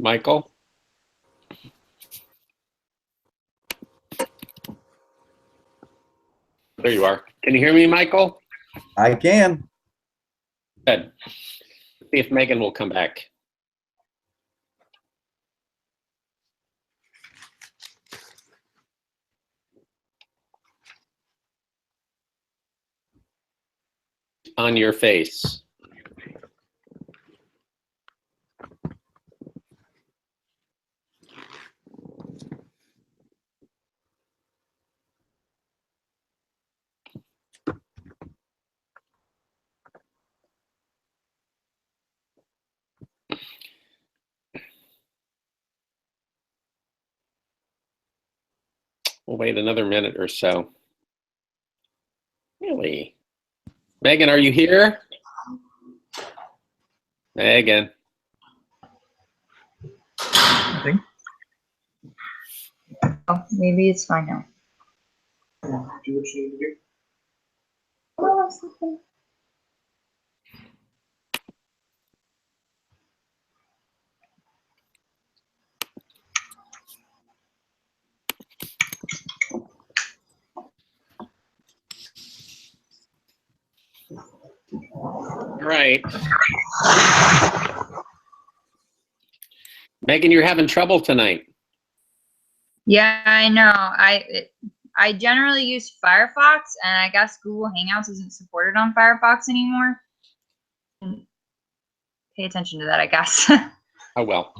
Michael? There you are. Can you hear me, Michael? I can. Good. See if Megan will come back. On your face. We'll wait another minute or so. Really? Megan, are you here? Megan. Nothing. Oh, maybe it's fine now. Do what you need to do. Oh, something. All right. Megan, you're having trouble tonight. Yeah, I know. I generally use Firefox, and I guess Google Hangouts isn't supported on Firefox anymore. Pay attention to that, I guess. Oh, well.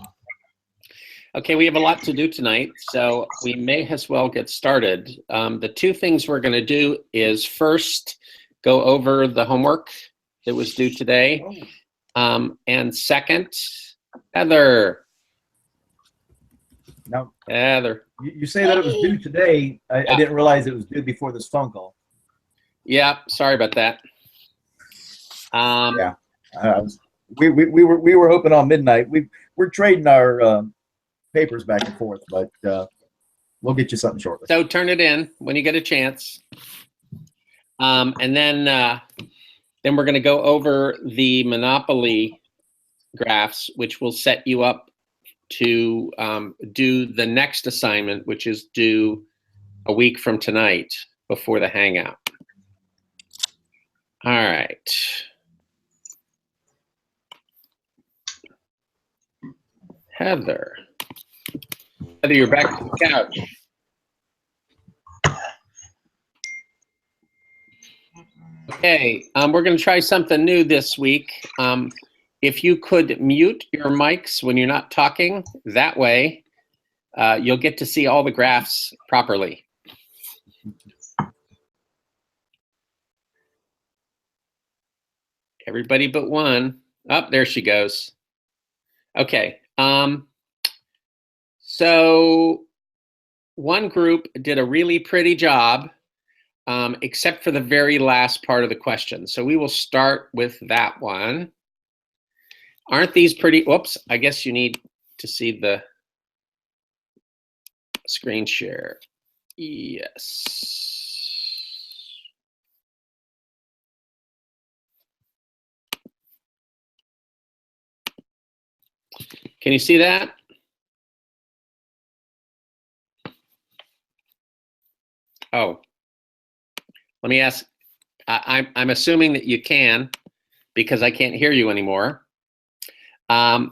Okay, we have a lot to do tonight, so we may as well get started. The two things we're going to do is first go over the homework that was due today, and second, Heather. Now, Heather. you say that it was due today. I didn't realize it was due before this phone call. Yeah, sorry about that. Yeah, we were hoping on midnight. We're trading our papers back and forth, but we'll get you something shortly. So turn it in when you get a chance, and then we're going to go over the Monopoly graphs, which will set you up to do the next assignment, which is due a week from tonight before the Hangout. All right. Heather, you're back to the couch. Okay, we're going to try something new this week. If you could mute your mics when you're not talking, that way you'll get to see all the graphs properly. Everybody but one. Oh, there she goes. Okay. So one group did a really pretty job, except for the very last part of the question. So we will start with that one. Aren't these pretty? Whoops, I guess you need to see the screen share. Yes. Can you see that? Oh, let me ask. I'm assuming that you can, because I can't hear you anymore. Got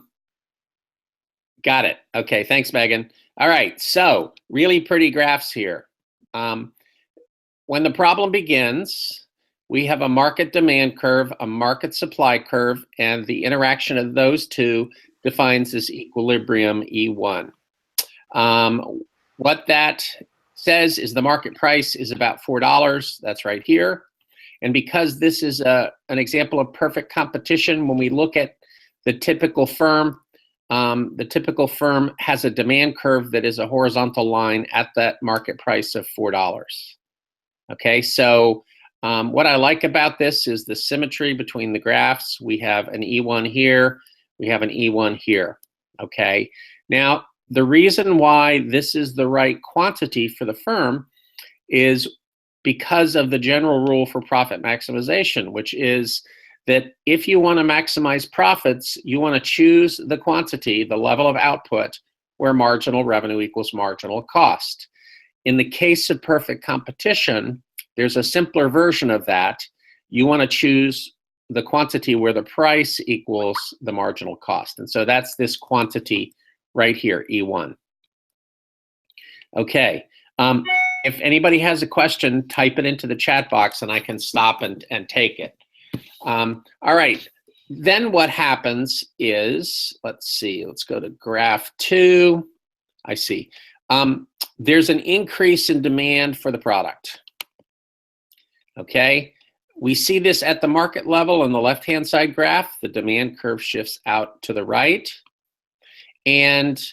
it. Okay, thanks, Megan. All right, so really pretty graphs here. When the problem begins, we have a market demand curve, a market supply curve, and the interaction of those two defines this equilibrium E1. What that says is the market price is about $4. That's right here. And because this is an example of perfect competition, when we look at the typical firm has a demand curve that is a horizontal line at that market price of $4. Okay, so what I like about this is the symmetry between the graphs. We have an E1 here, we have an E1 here. Okay, now the reason why this is the right quantity for the firm is because of the general rule for profit maximization, which is that if you want to maximize profits, you want to choose the quantity, the level of output, where marginal revenue equals marginal cost. In the case of perfect competition, there's a simpler version of that. You want to choose the quantity where the price equals the marginal cost. And so that's this quantity right here, E1. Okay. If anybody has a question, type it into the chat box and I can stop and take it. All right. Then what happens is, let's see, let's go to graph 2. I see. There's an increase in demand for the product. Okay. We see this at the market level on the left-hand side graph. The demand curve shifts out to the right. And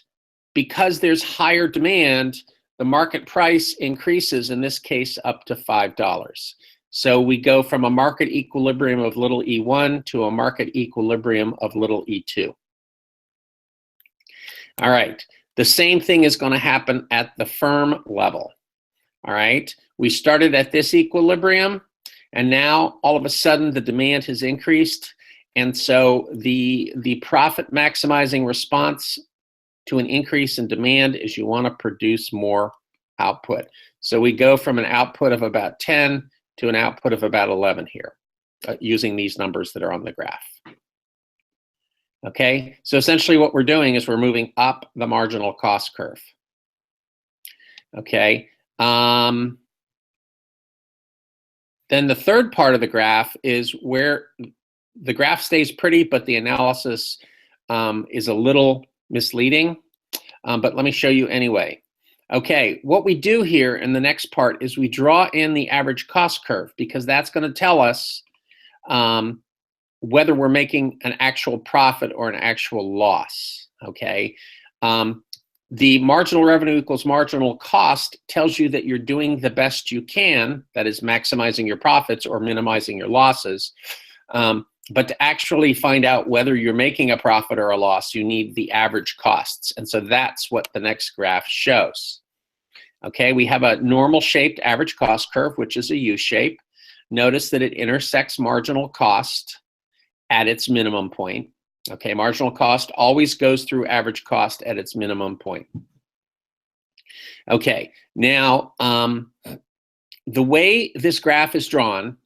because there's higher demand, the market price increases, in this case, up to $5. So we go from a market equilibrium of little e1 to a market equilibrium of little e2. All right. The same thing is going to happen at the firm level. All right. We started at this equilibrium, and now all of a sudden the demand has increased. And so the profit maximizing response to an increase in demand is you want to produce more output. So we go from an output of about 10 to an output of about 11 here, using these numbers that are on the graph. Okay, so essentially what we're doing is we're moving up the marginal cost curve. Okay, then the third part of the graph is where the graph stays pretty, but the analysis is a little misleading, but let me show you anyway. Okay, what we do here in the next part is we draw in the average cost curve, because that's going to tell us whether we're making an actual profit or an actual loss. Okay, the marginal revenue equals marginal cost tells you that you're doing the best you can, that is maximizing your profits or minimizing your losses. But to actually find out whether you're making a profit or a loss, you need the average costs. And so that's what the next graph shows. Okay, we have a normal shaped average cost curve, which is a U shape. Notice that it intersects marginal cost at its minimum point. Okay, marginal cost always goes through average cost at its minimum point. Okay, now the way this graph is drawn,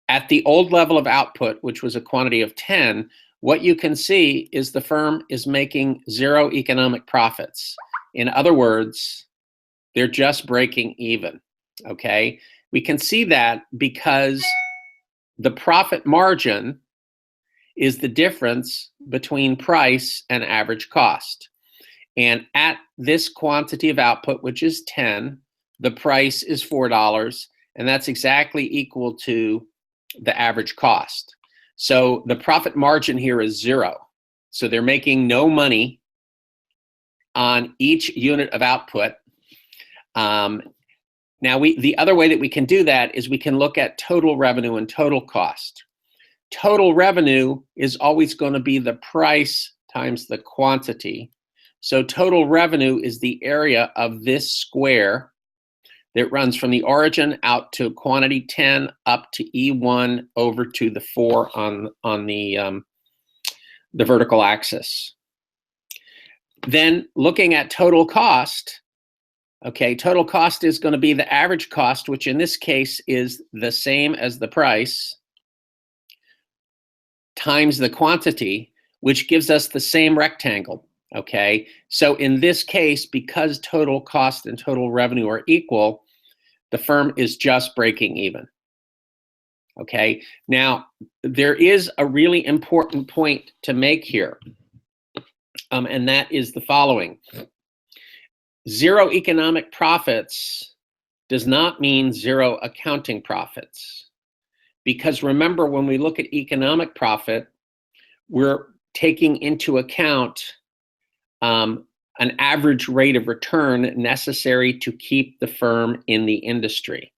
at the old level of output, which was a quantity of 10, what you can see is the firm is making 0 economic profits. In other words, they're just breaking even, okay? We can see that because the profit margin is the difference between price and average cost. And at this quantity of output, which is 10, the price is $4, and that's exactly equal to the average cost. So the profit margin here is 0. So they're making no money on each unit of output. Now the other way that we can do that is we can look at total revenue and total cost. Total revenue is always going to be the price times the quantity. So total revenue is the area of this square that runs from the origin out to quantity 10 up to E1 over to the 4 on the vertical axis. Then looking at total cost, okay, total cost is going to be the average cost, which in this case is the same as the price, times the quantity, which gives us the same rectangle. Okay, so in this case, because total cost and total revenue are equal, the firm is just breaking even. Okay, now there is a really important point to make here, and that is the following. 0 economic profits does not mean 0 accounting profits. Because remember, when we look at economic profit, we're taking into account an average rate of return necessary to keep the firm in the industry.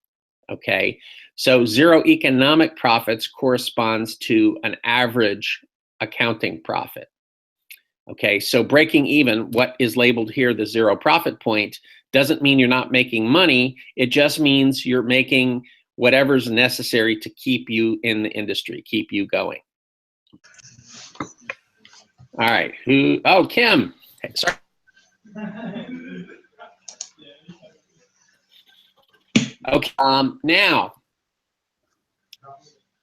Okay, so 0 economic profits corresponds to an average accounting profit. Okay, so breaking even, what is labeled here the 0 profit point, doesn't mean you're not making money. It just means you're making whatever's necessary to keep you in the industry, keep you going. All right, oh, Kim. Hey, sorry. Okay, now,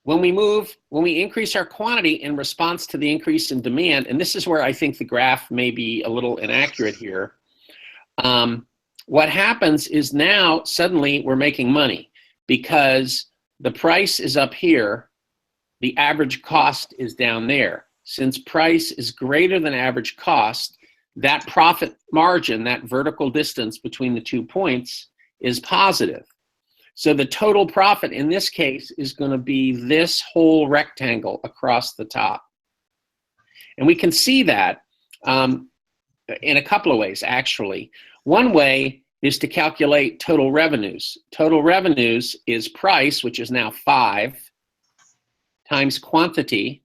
when we increase our quantity in response to the increase in demand, and this is where I think the graph may be a little inaccurate here, what happens is now suddenly we're making money because the price is up here, the average cost is down there. Since price is greater than average cost, that profit margin, that vertical distance between the 2 points, is positive. So the total profit in this case is going to be this whole rectangle across the top. And we can see that in a couple of ways, actually. One way is to calculate total revenues. Total revenues is price, which is now 5, times quantity,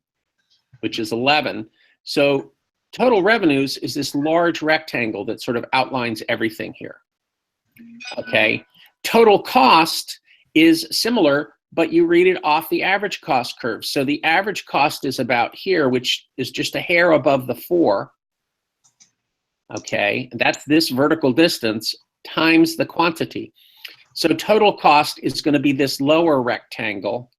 which is 11. So total revenues is this large rectangle that sort of outlines everything here. Okay. Total cost is similar, but you read it off the average cost curve. So the average cost is about here, which is just a hair above the 4. Okay, that's this vertical distance times the quantity. So total cost is going to be this lower rectangle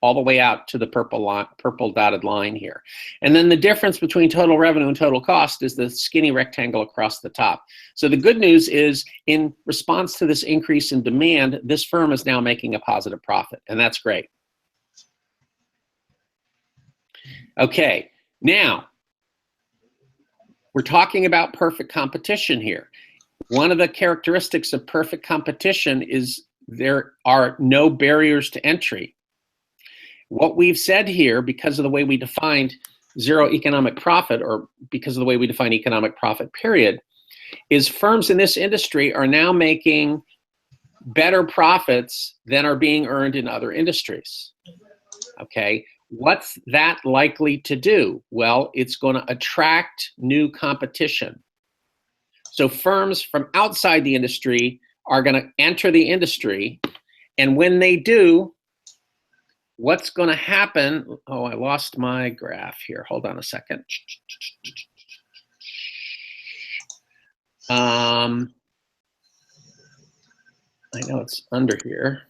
all the way out to the purple dotted line here. And then the difference between total revenue and total cost is the skinny rectangle across the top. So the good news is, in response to this increase in demand, this firm is now making a positive profit, and that's great. Okay, now, we're talking about perfect competition here. One of the characteristics of perfect competition is there are no barriers to entry. What we've said here, because of the way we defined zero economic profit, or because of the way we define economic profit, period, is firms in this industry are now making better profits than are being earned in other industries. Okay, what's that likely to do? Well, it's going to attract new competition. So firms from outside the industry are going to enter the industry, and when they do, what's going to happen? Oh, I lost my graph here. Hold on a second. I know it's under here.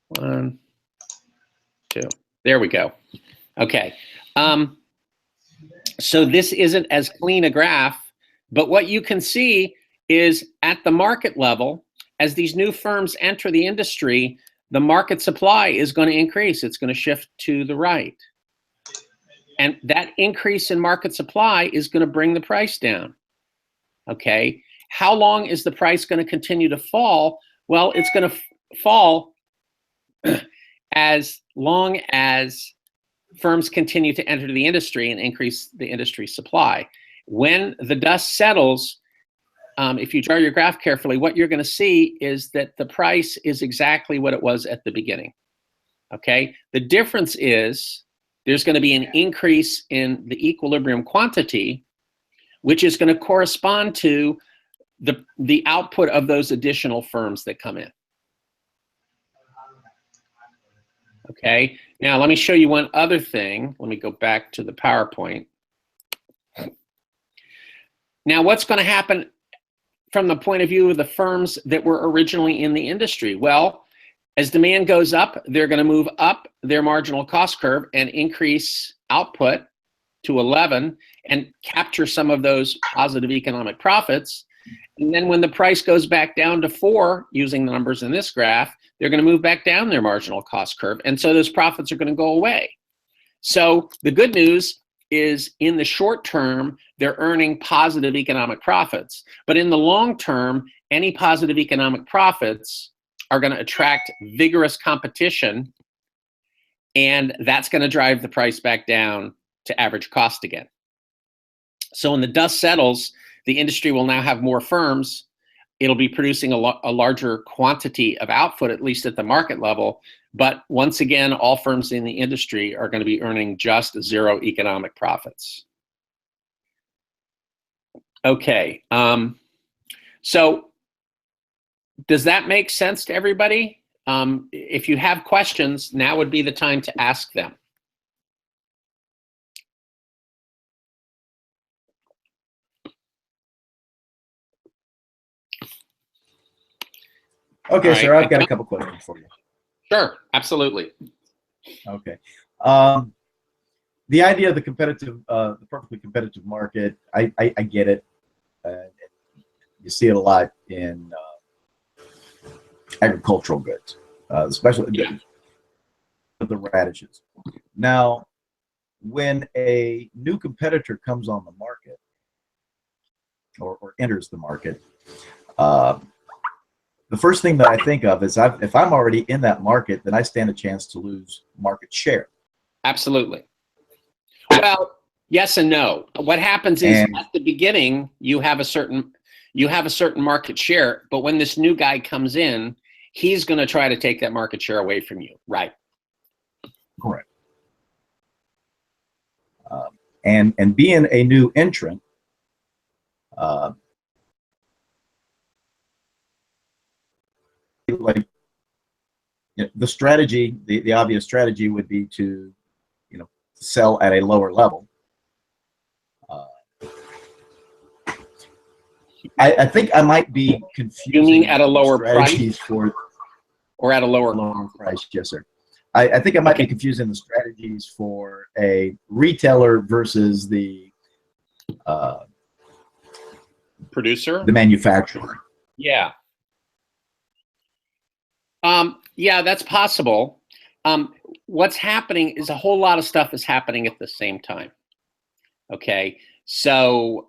1, 2. There we go. Okay. So this isn't as clean a graph, but what you can see is at the market level, as these new firms enter the industry, the market supply is going to increase. It's going to shift to the right. And that increase in market supply is going to bring the price down. Okay. How long is the price going to continue to fall? Well, it's going to fall as long as firms continue to enter the industry and increase the industry supply. When the dust settles, if you draw your graph carefully, what you're going to see is that the price is exactly what it was at the beginning. Okay, the difference is there's going to be an increase in the equilibrium quantity, which is going to correspond to the output of those additional firms that come in. Okay, now let me show you one other thing. Let me go back to the PowerPoint. Now, what's going to happen from the point of view of the firms that were originally in the industry? Well, as demand goes up, they're going to move up their marginal cost curve and increase output to 11 and capture some of those positive economic profits. And then when the price goes back down to 4, using the numbers in this graph, they're going to move back down their marginal cost curve. And so those profits are going to go away. So the good news is, in the short term, they're earning positive economic profits. But in the long term, any positive economic profits are going to attract vigorous competition, and that's going to drive the price back down to average cost again. So when the dust settles, the industry will now have more firms. It'll be producing a larger quantity of output, at least at the market level. But once again, all firms in the industry are going to be earning just zero economic profits. Okay, so does that make sense to everybody? If you have questions, now would be the time to ask them. Okay, All sir, right, I've got a couple questions for you. Sure, absolutely. Okay. The idea of the competitive, the perfectly competitive market, I get it. You see it a lot in agricultural goods, especially the radishes. Now, when a new competitor comes on the market or enters the market, the first thing that I think of is if I'm already in that market, then I stand a chance to lose market share. Absolutely. Well, yes and no. What happens is at the beginning you have a certain market share, but when this new guy comes in, he's going to try to take that market share away from you, right? Correct. And being a new entrant, like the strategy, the obvious strategy would be to, sell at a lower level. I think I might be confusing. You mean at a lower price? Or at a lower price? Yes, sir. I think I might be confusing the strategies for a retailer versus the producer, the manufacturer. Yeah. Yeah, that's possible. What's happening is a whole lot of stuff is happening at the same time. Okay, so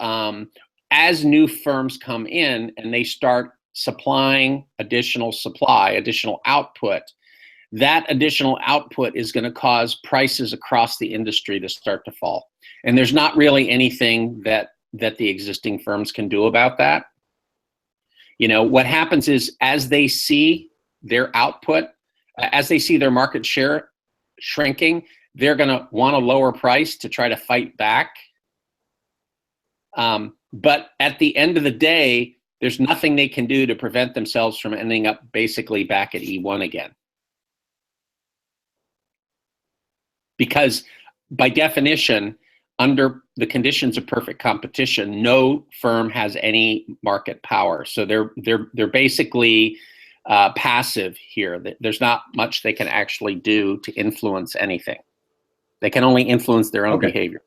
as new firms come in and they start supplying additional supply, additional output, that additional output is going to cause prices across the industry to start to fall. And there's not really anything that the existing firms can do about that. What happens is as they see their output, as they see their market share shrinking, they're going to want a lower price to try to fight back. But at the end of the day, there's nothing they can do to prevent themselves from ending up basically back at E1 again. Because by definition, under the conditions of perfect competition, no firm has any market power. So they're basically passive here. There's not much they can actually do to influence anything. They can only influence their own behavior.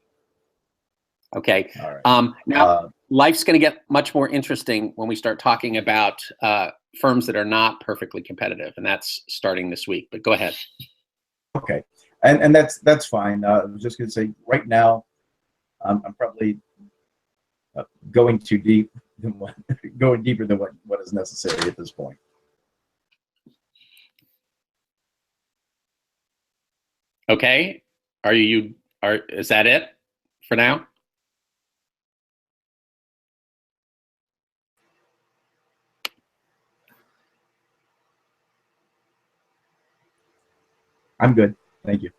Okay. All right. Now, life's going to get much more interesting when we start talking about firms that are not perfectly competitive, and that's starting this week. But go ahead. Okay, and that's fine. I was just going to say, right now, I'm probably going too deep, going deeper than what is necessary at this point. Okay. Is that it for now? I'm good. Thank you.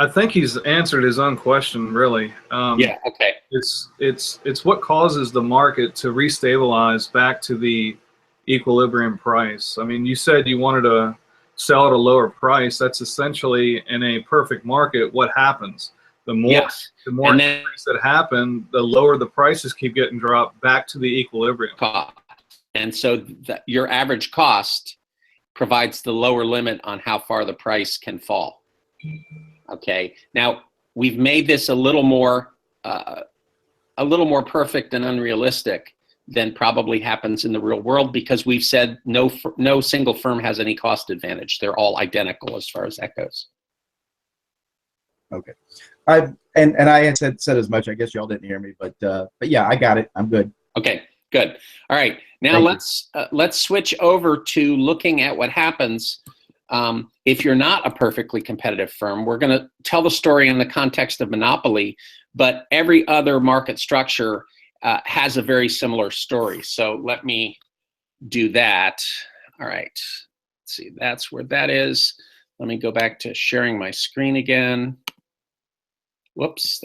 I think he's answered his own question, really. Yeah. Okay. It's what causes the market to restabilize back to the equilibrium price. I mean, you said you wanted to sell at a lower price. That's essentially, in a perfect market, what happens. The more things that happen, the lower the prices keep getting dropped back to the equilibrium cost. And so your average cost provides the lower limit on how far the price can fall. Okay. Now we've made this a little more perfect and unrealistic than probably happens in the real world, because we've said no single firm has any cost advantage. They're all identical as far as that goes. Okay. I had said as much. I guess y'all didn't hear me, but yeah, I got it. I'm good. Okay. Good. All right. Now let's switch over to looking at what happens if you're not a perfectly competitive firm, we're going to tell the story in the context of monopoly, but every other market structure has a very similar story. So let me do that. All right, let's see, that's where that is. Let me go back to sharing my screen again. Whoops.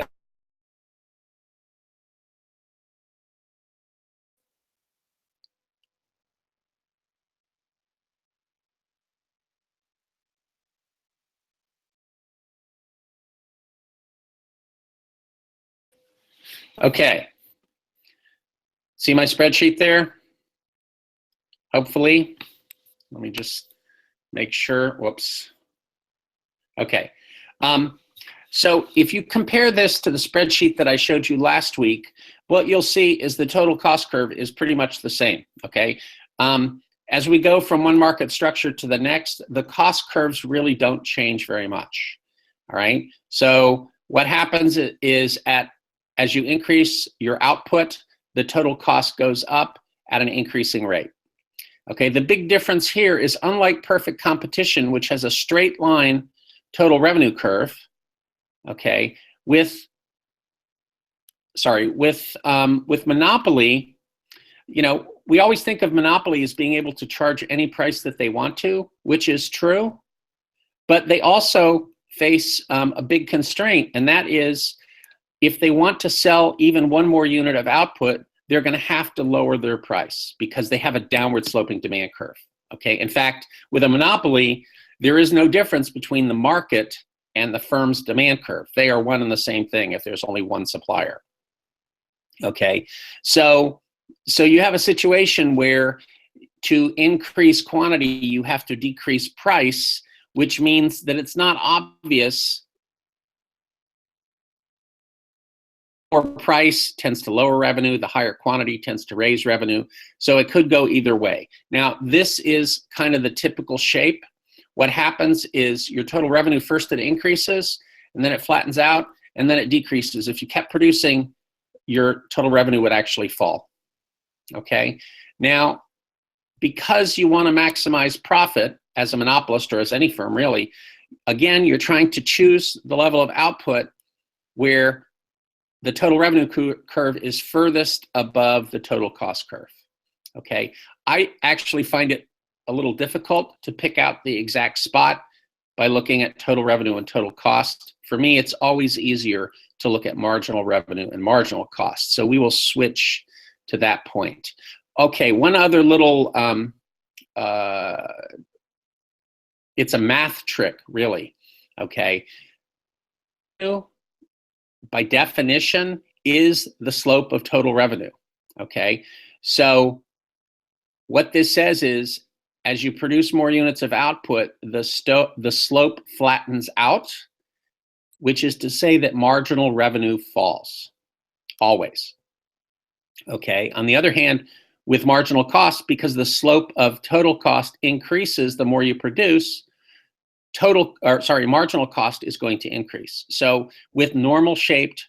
Okay. See my spreadsheet there? Hopefully. Let me just make sure. Whoops. Okay. So if you compare this to the spreadsheet that I showed you last week, what you'll see is the total cost curve is pretty much the same, okay? As we go from one market structure to the next, the cost curves really don't change very much, all right? So what happens is as you increase your output, the total cost goes up at an increasing rate. Okay, the big difference here is, unlike perfect competition, which has a straight line total revenue curve, okay, with monopoly, you know, we always think of monopoly as being able to charge any price that they want to, which is true, but they also face a big constraint, and that is, if they want to sell even one more unit of output, they're going to have to lower their price because they have a downward sloping demand curve. Okay, in fact, with a monopoly, there is no difference between the market and the firm's demand curve. They are one and the same thing if there's only one supplier. Okay, so you have a situation where to increase quantity, you have to decrease price, which means that it's not obvious. Lower price tends to lower revenue, the higher quantity tends to raise revenue. So it could go either way. Now, this is kind of the typical shape. What happens is your total revenue first it increases, and then it flattens out, and then it decreases. If you kept producing, your total revenue would actually fall. Okay? Now, because you want to maximize profit as a monopolist or as any firm really, again, you're trying to choose the level of output where the total revenue curve is furthest above the total cost curve. Okay, I actually find it a little difficult to pick out the exact spot by looking at total revenue and total cost. For me, it's always easier to look at marginal revenue and marginal cost. So we will switch to that point. Okay, one other little, it's a math trick, really, okay? By definition, is the slope of total revenue, okay? So what this says is, as you produce more units of output, the slope flattens out, which is to say that marginal revenue falls, always, okay? On the other hand, with marginal cost, because the slope of total cost increases the more you produce, marginal cost is going to increase. So with normal shaped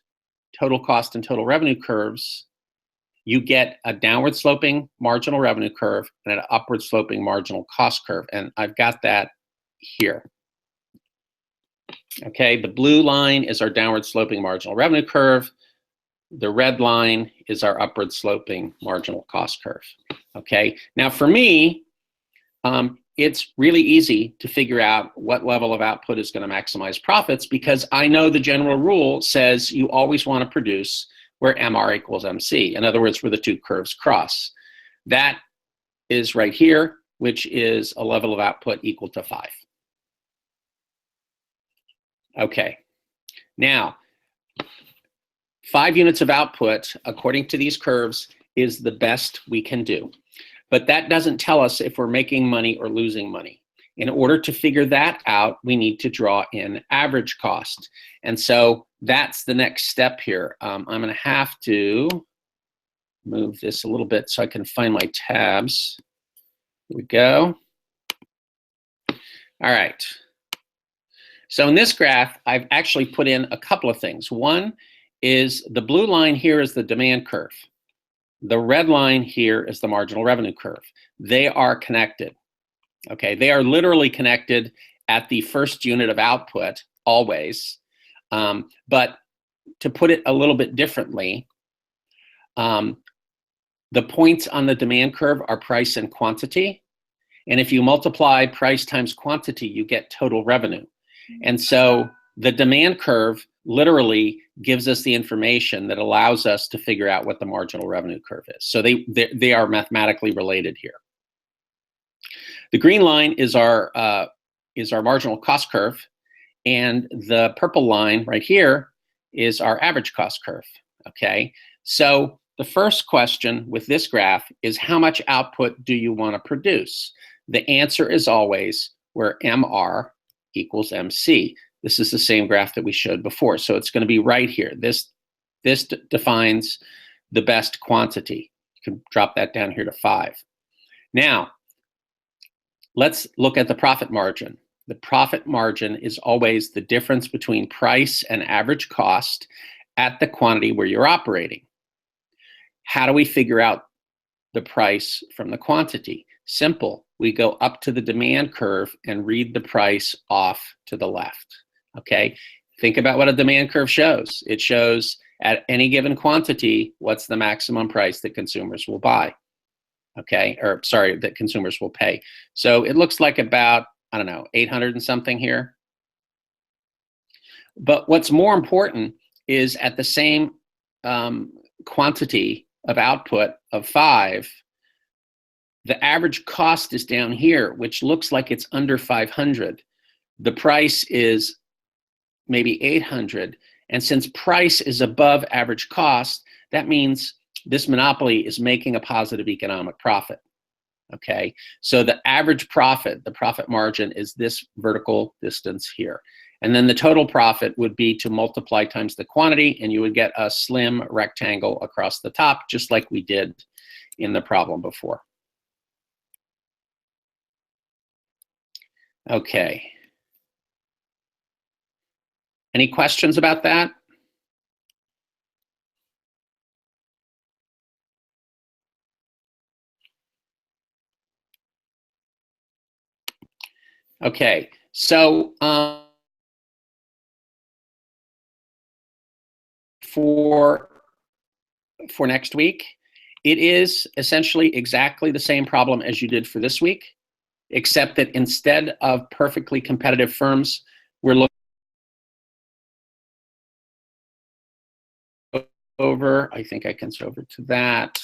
total cost and total revenue curves, you get a downward sloping marginal revenue curve and an upward sloping marginal cost curve. And I've got that here. Okay, the blue line is our downward sloping marginal revenue curve. The red line is our upward sloping marginal cost curve. Okay, now for me, it's really easy to figure out what level of output is going to maximize profits, because I know the general rule says you always want to produce where MR equals MC. In other words, where the two curves cross. That is right here, which is a level of output equal to 5. Okay, now 5 units of output, according to these curves, is the best we can do. But that doesn't tell us if we're making money or losing money. In order to figure that out, we need to draw in average cost. And so that's the next step here. I'm going to have to move this a little bit so I can find my tabs. Here we go. All right. So in this graph, I've actually put in a couple of things. One is the blue line here is the demand curve. The red line here is the marginal revenue curve. They are connected, Okay, they are literally connected at the first unit of output always. But to put it a little bit differently, the points on the demand curve are price and quantity. And if you multiply price times quantity, you get total revenue. And so the demand curve literally gives us the information that allows us to figure out what the marginal revenue curve is. So they are mathematically related here. The green line is our marginal cost curve, and the purple line right here is our average cost curve. Okay, so the first question with this graph is, how much output do you want to produce? The answer is always where MR equals MC. This is the same graph that we showed before, so it's going to be right here. This defines the best quantity. You can drop that down here to 5. Now, let's look at the profit margin. The profit margin is always the difference between price and average cost at the quantity where you're operating. How do we figure out the price from the quantity? Simple. We go up to the demand curve and read the price off to the left. Okay? Think about what a demand curve shows. It shows at any given quantity, what's the maximum price that consumers will buy. Okay? Or sorry, that consumers will pay. So it looks like about, I don't know, 800 and something here. But what's more important is at the same quantity of output of 5, the average cost is down here, which looks like it's under 500. The price is maybe 800. And since price is above average cost, that means this monopoly is making a positive economic profit. Okay, so the average profit, the profit margin, is this vertical distance here. And then the total profit would be to multiply times the quantity, and you would get a slim rectangle across the top, just like we did in the problem before. Okay. Any questions about that? Okay, so for next week, it is essentially exactly the same problem as you did for this week, except that instead of perfectly competitive firms, we're looking over, I think I can switch over to that,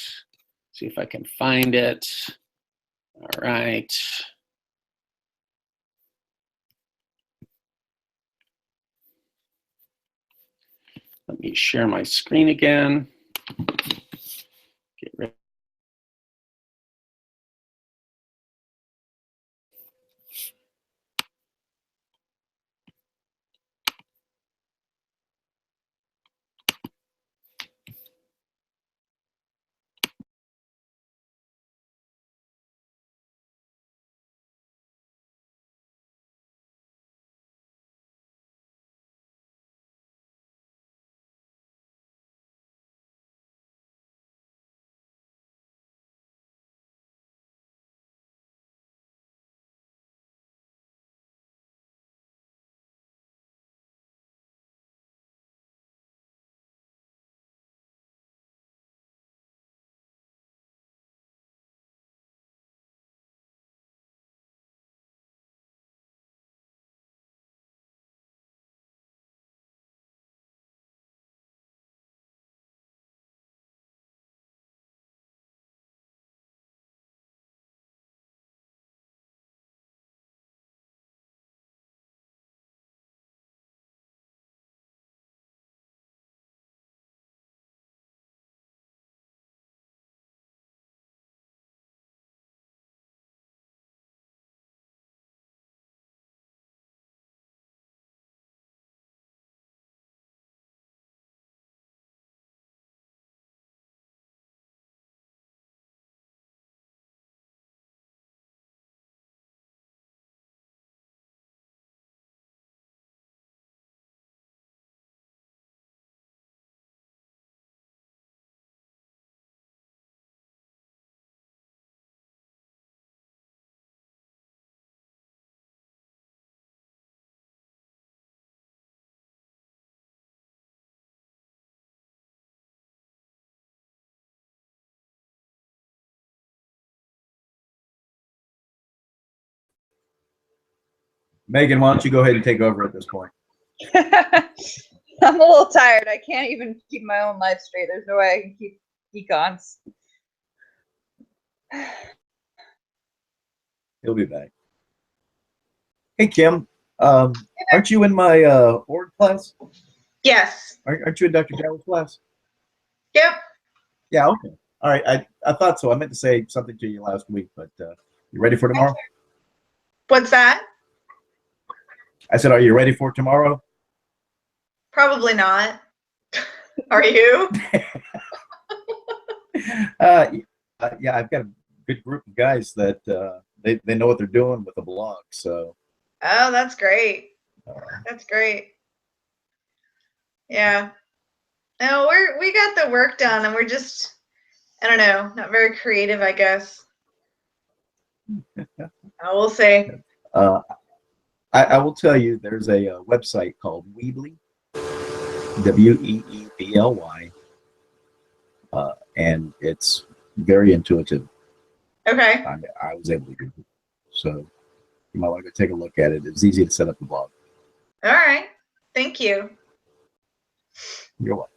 see if I can find it. All right. Let me share my screen again. Get rid Megan, why don't you go ahead and take over at this point? I'm a little tired. I can't even keep my own life straight. There's no way I can keep econs. He'll be back. Hey, Kim, aren't you in my org class? Yes. Aren't you in Dr. Gallo's class? Yep. Yeah, okay. All right, I thought so. I meant to say something to you last week, but you ready for tomorrow? What's that? I said, are you ready for tomorrow? Probably not. Are you? Yeah, I've got a good group of guys that they know what they're doing with the blog. So. Oh, that's great. That's great. Yeah. No, we got the work done, and we're just, I don't know, not very creative, I guess. I will say. I will tell you, there's a website called Weebly, Weebly, and it's very intuitive. Okay. I was able to do it. So you might want to go take a look at it. It's easy to set up the blog. All right. Thank you. You're welcome.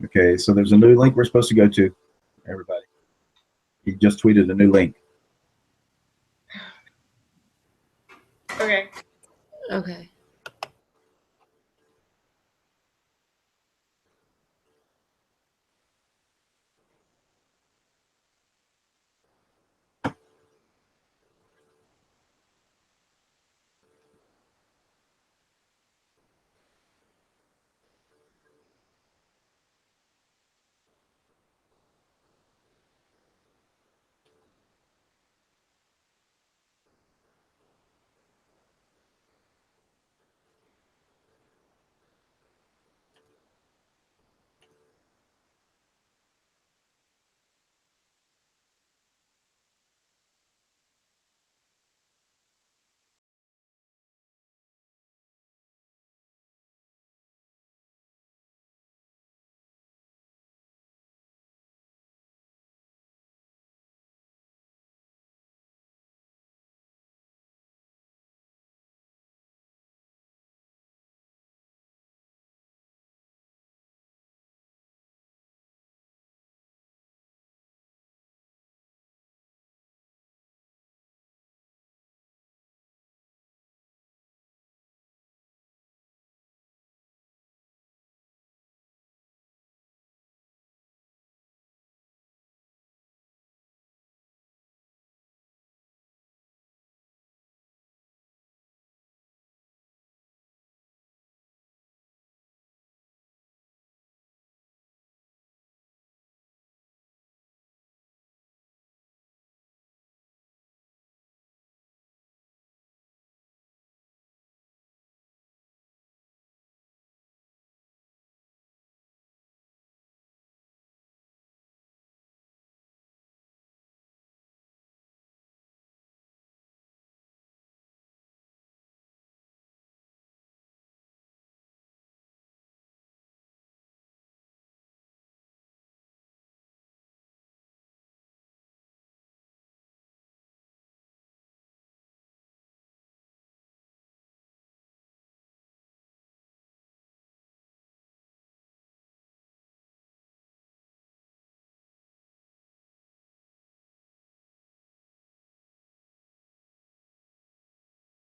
Okay, so there's a new link we're supposed to go to, everybody. He just tweeted a new link. Okay. Okay.